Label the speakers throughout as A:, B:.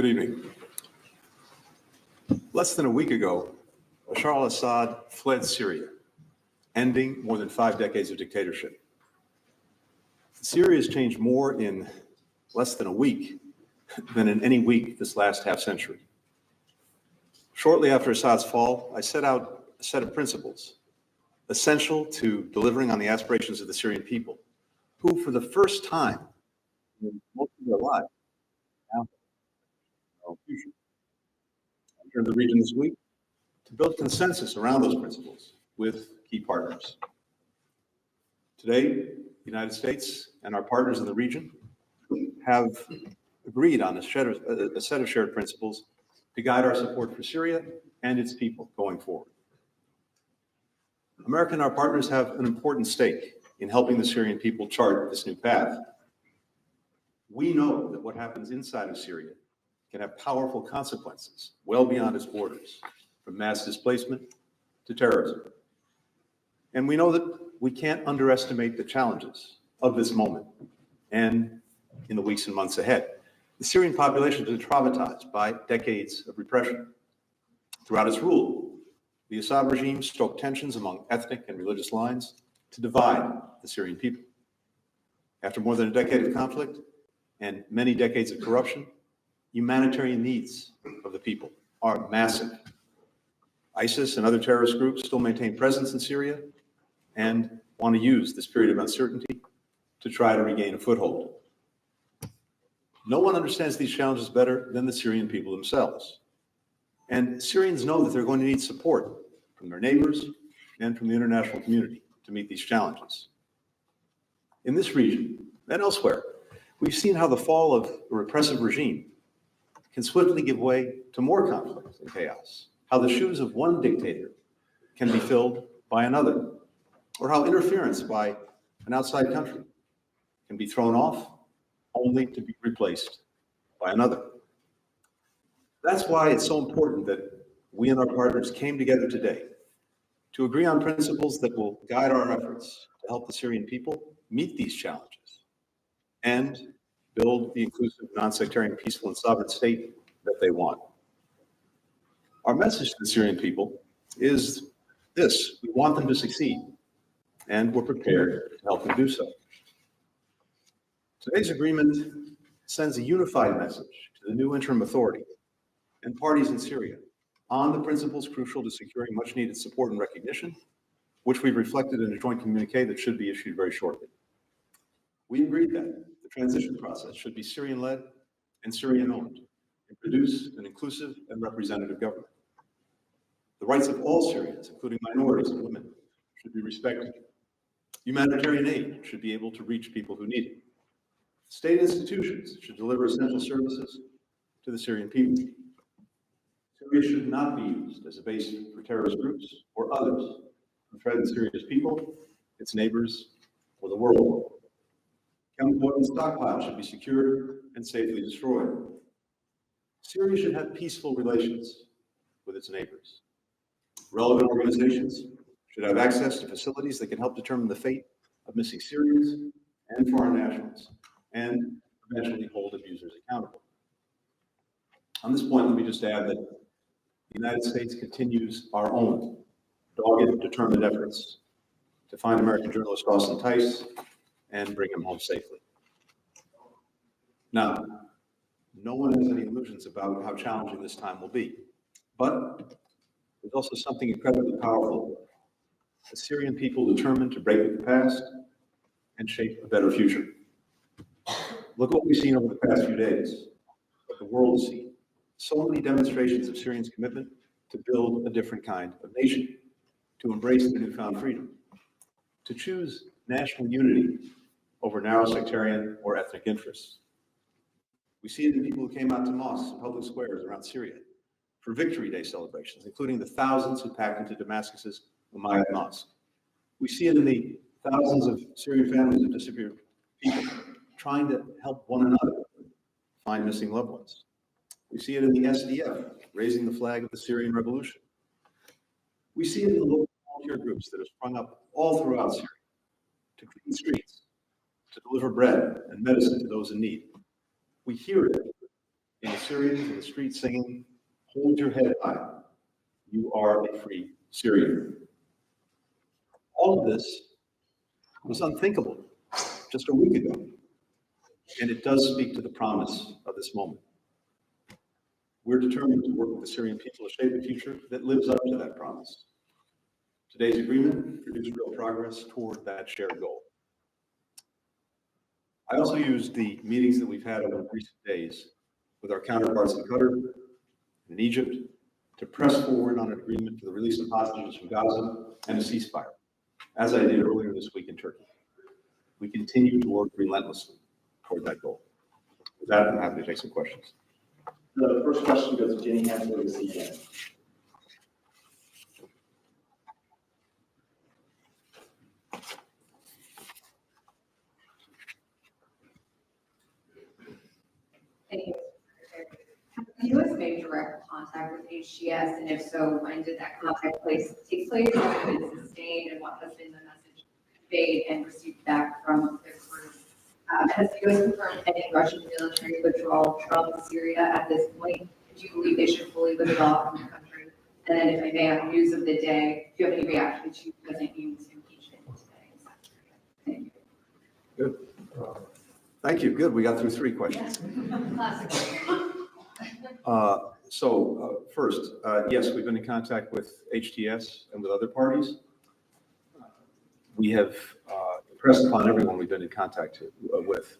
A: Good evening. Less than a week ago, Bashar al-Assad fled Syria, ending more than 5 decades of dictatorship. Syria has changed more in less than a week than in any week this last half century. Shortly after Assad's fall, I set out a set of principles essential to delivering on the aspirations of the Syrian people, who for the first time in most of their lives now have a future. I returned to the region this week to build consensus around those principles with key partners. Today, the United States and our partners in the region have agreed on a set of shared principles to guide our support for Syria and its people going forward. America and our partners have an important stake in helping the Syrian people chart this new path. We know that what happens inside of Syria can have powerful consequences well beyond its borders, from mass displacement to terrorism. And we know that we can't underestimate the challenges of this moment and in the weeks and months ahead. The Syrian population has been traumatized by decades of repression. Throughout its rule, the Assad regime stoked tensions among ethnic and religious lines to divide the Syrian people. After more than a decade of conflict and many decades of corruption, humanitarian needs of the people are massive. ISIS and other terrorist groups still maintain presence in Syria and want to use this period of uncertainty to try to regain a foothold. No one understands these challenges better than the Syrian people themselves. And Syrians know that they're going to need support from their neighbors and from the international community to meet these challenges. In this region and elsewhere, we've seen how the fall of a repressive regime can swiftly give way to more conflict and chaos, how the shoes of one dictator can be filled by another, or how interference by an outside country can be thrown off only to be replaced by another. That's why it's so important that we and our partners came together today to agree on principles that will guide our efforts to help the Syrian people meet these challenges and build the inclusive, non-sectarian, peaceful, and sovereign state that they want. Our message to the Syrian people is this: we want them to succeed, and we're prepared to help them do so. Today's agreement sends a unified message to the new interim authority and parties in Syria on the principles crucial to securing much needed support and recognition, which we've reflected in a joint communique that should be issued very shortly. We agreed that the transition process should be Syrian-led and Syrian-owned and produce an inclusive and representative government. The rights of all Syrians, including minorities and women, should be respected. Humanitarian aid should be able to reach people who need it. State institutions should deliver essential services to the Syrian people. Syria should not be used as a base for terrorist groups or others who threaten Syria's people, its neighbors, or the world. Chemical weapons stockpiles should be secured and safely destroyed. Syria should have peaceful relations with its neighbors. Relevant organizations should have access to facilities that can help determine the fate of missing Syrians and foreign nationals, and eventually hold abusers accountable. On this point, let me just add that the United States continues our own dogged, determined efforts to find American journalist Austin Tice and bring him home safely. Now, no one has any illusions about how challenging this time will be, but there's also something incredibly powerful: the Syrian people determined to break with the past and shape a better future. Look what we've seen over the past few days, what the world has seen. So many demonstrations of Syrians' commitment to build a different kind of nation, to embrace their newfound freedom, to choose national unity over narrow sectarian or ethnic interests. We see it in people who came out to mosques and public squares around Syria for Victory Day celebrations, including the thousands who packed into Damascus's Umayyad Mosque. We see it in the thousands of Syrian families of disappeared people trying to help one another find missing loved ones. We see it in the SDF raising the flag of the Syrian revolution. We see it in the local volunteer groups that have sprung up all throughout Syria to clean streets, to deliver bread and medicine to those in need. We hear it in the Syrians in the streets singing, "Hold your head high. You are a free Syrian." All of this was unthinkable just a week ago, and it does speak to the promise of this moment. We're determined to work with the Syrian people to shape a future that lives up to that promise. Today's agreement produced real progress toward that shared goal. I also used the meetings that we've had over recent days with our counterparts in Qatar and in Egypt to press forward on an agreement for the release of hostages from Gaza and a ceasefire, as I did earlier this week in Turkey. We continue to work relentlessly toward that goal. With that, I'm happy to take some questions.
B: The first question goes to Jenny Hansel of CNN.
C: Thank you. Has the U.S. made direct contact with HTS, and if so, when did that contact take place? What has been sustained, and what has been the message conveyed and received back from the group? Has the U.S. confirmed any Russian military withdrawal from Syria at this point? Do you believe they should fully withdraw from the country? And then, if I may, on news of the day, do you have any reaction to President Yoon's impeachment today? Thank you.
A: Good. Thank you. Good. We got through 3 questions.
C: Classic.
A: First, yes, we've been in contact with HTS and with other parties. We have impressed upon everyone we've been in contact with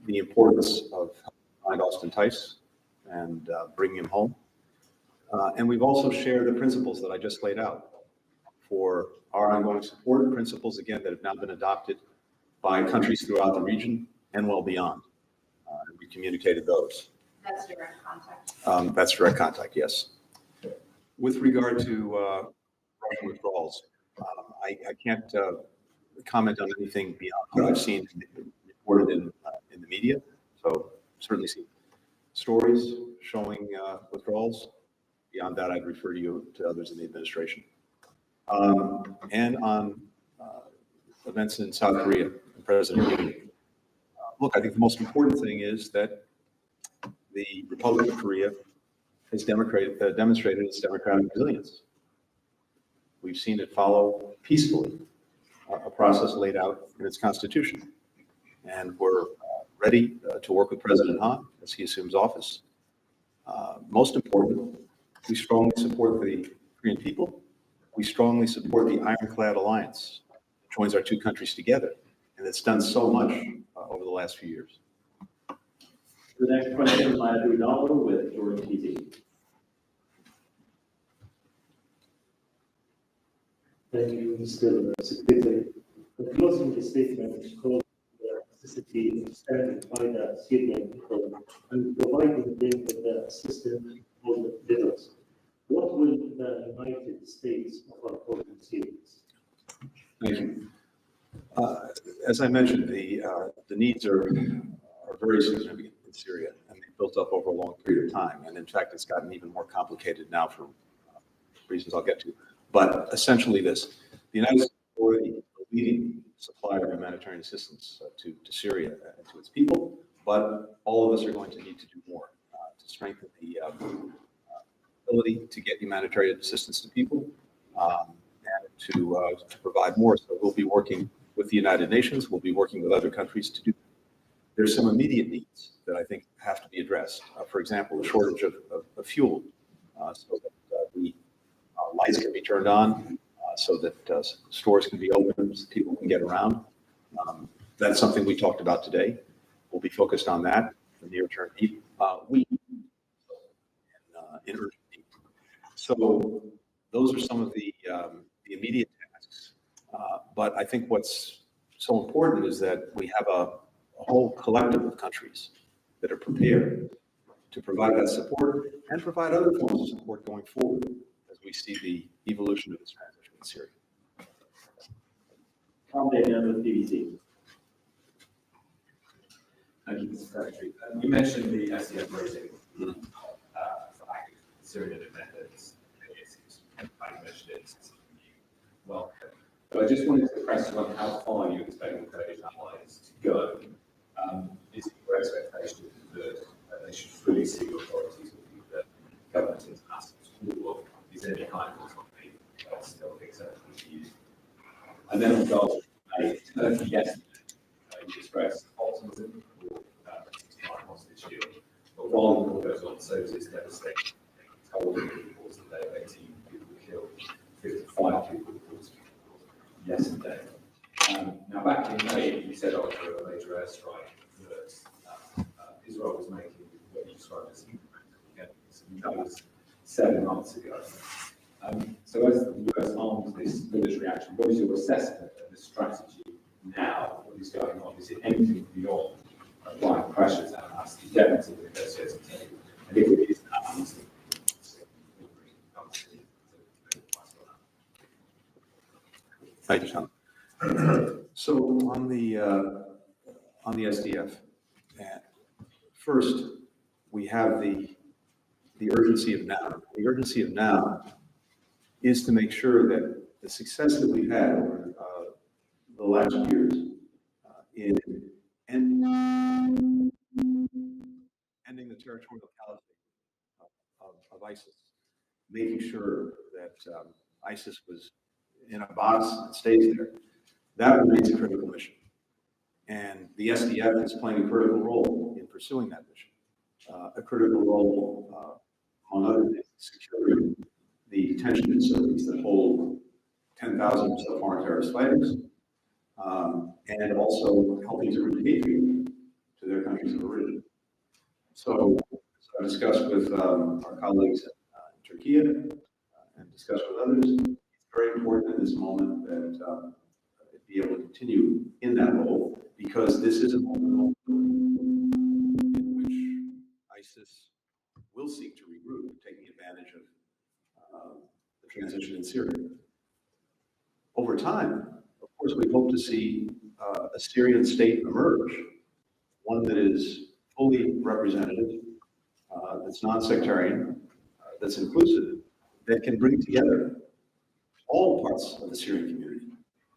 A: the importance of find Austin Tice and bringing him home. And we've also shared the principles that I just laid out for our ongoing support, principles, again, that have now been adopted by countries throughout the region and well beyond. And we communicated those.
C: That's direct contact.
A: That's direct contact, yes. With regard to Russian withdrawals, I can't comment on anything beyond what I've seen reported in the media. So certainly see stories showing withdrawals. Beyond that, I'd refer you to others in the administration. And on events in South Korea and President Yoon. Look, I think the most important thing is that the Republic of Korea has demonstrated its democratic resilience. We've seen it follow peacefully a process laid out in its constitution. And we're ready to work with President Han as he assumes office. Most important, we strongly support the Korean people. We strongly support the Ironclad Alliance that joins our 2 countries together. And it's done so much over the last few years.
B: The next question is Maya Rinaldo with Jordan TV.
D: Thank you, Mr. Secretary. The closing statement called the necessity of standing by the Syrian people and providing them with the assistance for the leaders. What will the United States offer for the Syrians?
A: Thank you. As I mentioned, the needs are very significant in Syria, and they've built up over a long period of time. And in fact, it's gotten even more complicated now for reasons I'll get to. But essentially the United States is already a leading supplier of humanitarian assistance to Syria and to its people, but all of us are going to need to do more to strengthen the ability to get humanitarian assistance to people and to provide more. So we'll be working with the United Nations, we'll be working with other countries to do that. There's some immediate needs that I think have to be addressed. For example, the shortage of fuel, so that the lights can be turned on, so that stores can be opened, so people can get around. That's something we talked about today. We'll be focused on that, the near-term need. We in urgent need. So those are some of the immediate tasks. But I think what's so important is that we have a whole collective of countries that are prepared to provide that support and provide other forms of support going forward as we see the evolution of this transition in Syria.
B: Tom Daniel with BBC.
E: Thank you, Mr. Secretary. You mentioned the SDF rating for Syrian methods. I mentioned it. Well, but I just wanted to press you on how far you expect the Kurdish allies to go. Is it your expectation that they should fully see your express optimism for ceasefire hostage deal. But while the war goes on, so is its devastation. Told reports today of 18 people killed, 55 people reported yesterday. Now, back in May, you said after a major airstrike that Israel was making what you described as incremental. That was 7 months ago. So as the US arms this military action, what is your assessment of the strategy now? What is going on? Is it anything beyond applying pressures at us to get to the negotiating table? And if it is that,
A: Thank you, Tom. So on the SDF, first we have the urgency of now. The urgency of now is to make sure that the success that we've had over the last years in ending the territorial caliphate of ISIS, making sure that ISIS was in a box and stays there, that remains a critical mission. And the SDF is playing a critical role in pursuing that mission. A critical role, among other things, securing the detention facilities that hold 10,000 or so foreign terrorist fighters, and also helping to repatriate to their countries of origin. So I discussed with our colleagues in Turkey and discussed with others. It's very important at this moment that it be able to continue in that role, because this is a moment in which ISIS will seek to regroup, taking advantage of the transition in Syria. Over time, of course, we hope to see a Syrian state emerge, one that is fully representative, that's non-sectarian, that's inclusive, that can bring together all parts of the Syrian community,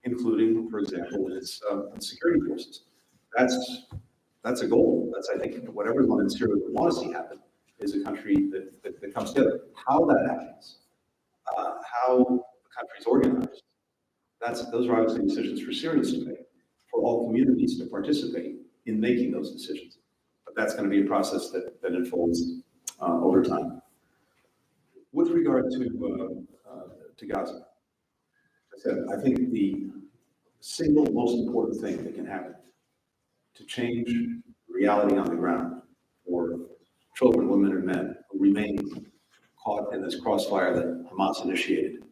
A: including, for example, its security forces. That's a goal. That's, I think, what everyone in Syria would want to see happen, is a country that comes together. How that happens, how the country's organized, those are obviously decisions for Syrians to make, for all communities to participate in making those decisions. But that's going to be a process that unfolds over time. With regard to Gaza, I said, I think the single most important thing that can happen to change reality on the ground for children, women, and men who remain caught in this crossfire that Hamas initiated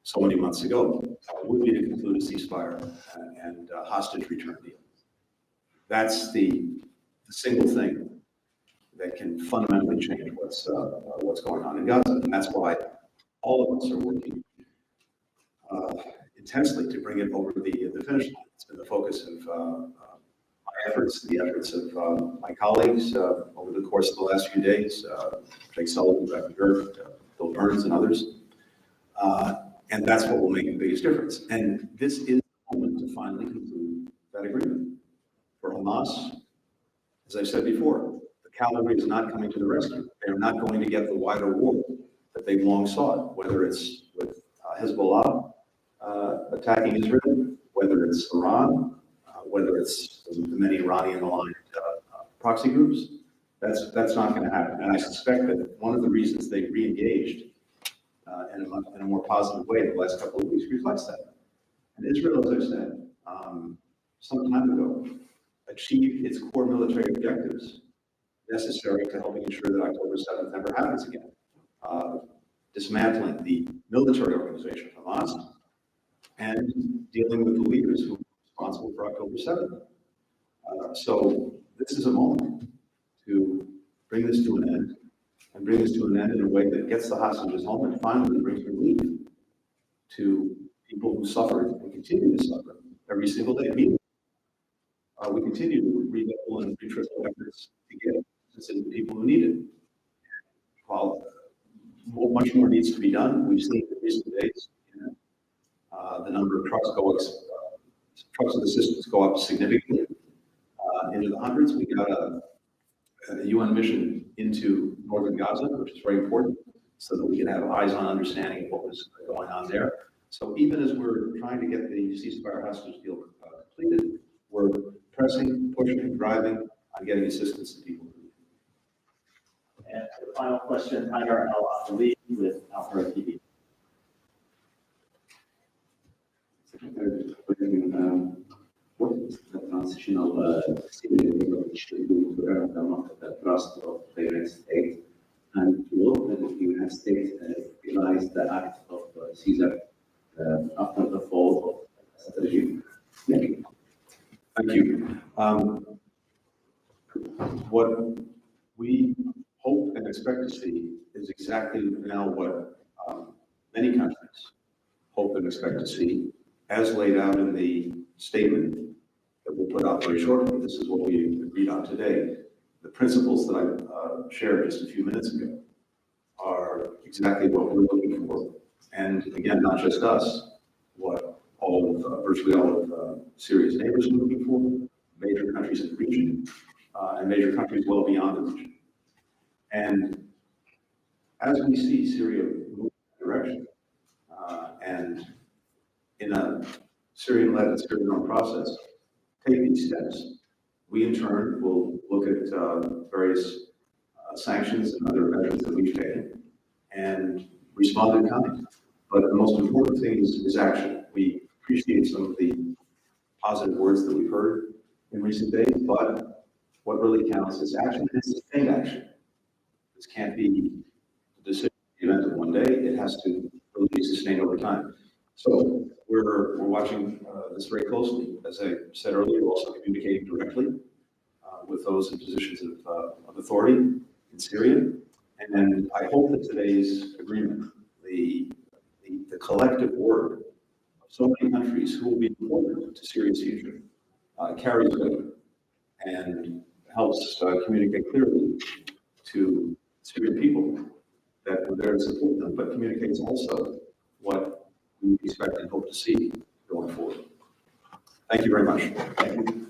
A: so many months ago would be to conclude a ceasefire and a hostage return deal. That's the single thing that can fundamentally change what's going on in Gaza, and that's why all of us are working intensely to bring it over the finish line. It's been the focus of my efforts, the efforts of my colleagues over the course of the last few days, Jake Sullivan, Dr. Dirk, Bill Burns, and others. And that's what will make the biggest difference. And this is the moment to finally conclude that agreement. For Hamas, as I said before, the cavalry is not coming to the rescue. They're not going to get the wider war that they've long sought, whether it's with Hezbollah attacking Israel, whether it's Iran, whether it's the many Iranian-aligned proxy groups. That's not going to happen. And I suspect that one of the reasons they re-engaged in a more positive way in the last couple of weeks reflects that. And Israel, as I've said some time ago, achieved its core military objectives necessary to helping ensure that October 7th never happens again. Dismantling the military organization of Hamas and dealing with the leaders who are responsible for October 7th. So this is a moment to bring this to an end, and bring this to an end in a way that gets the hostages home and finally brings relief to people who suffered and continue to suffer every single day. Meanwhile, we continue to redouble and retriple efforts to get to the people who need it. While much more needs to be done, we've seen in recent days the number of trucks of assistance go up significantly into the hundreds. We got a UN mission into northern Gaza, which is very important, so that we can have eyes-on understanding of what was going on there. So even as we're trying to get the ceasefire hostage deal completed, we're pressing, pushing, driving on getting assistance to people.
B: And the final question, Tyler Al-Ali with Alpha TV.
F: What is the transitional period which will do to earn the trust of the United States? And what will the United States realize the act of Caesar after the fall of the regime? Thank you.
A: Thank you. What we hope and expect to see is exactly now what many countries hope and expect to see, as laid out in the statement that we'll put out very shortly. This is what we agreed on today. The principles that I shared just a few minutes ago are exactly what we're looking for. And again, not just us, what virtually all of Syria's neighbors are looking for, major countries in the region, and major countries well beyond the region. And as we see Syria move in that direction, and in a Syrian-led and Syrian-run process, take these steps, we in turn will look at various sanctions and other measures that we've taken and respond in kind. But the most important thing is action. We appreciate some of the positive words that we've heard in recent days, but what really counts is action and sustained action. This can't be a decision event of one day. It has to really be sustained over time. So we're watching this very closely. As I said earlier, we're also communicating directly with those in positions of authority in Syria. And I hope that today's agreement, the collective work of so many countries who will be important to Syria's future, carries weight and helps communicate clearly to Syrian people that we're there to support them, but communicates also what we expect and hope to see going forward. Thank you very much.
B: Thank you.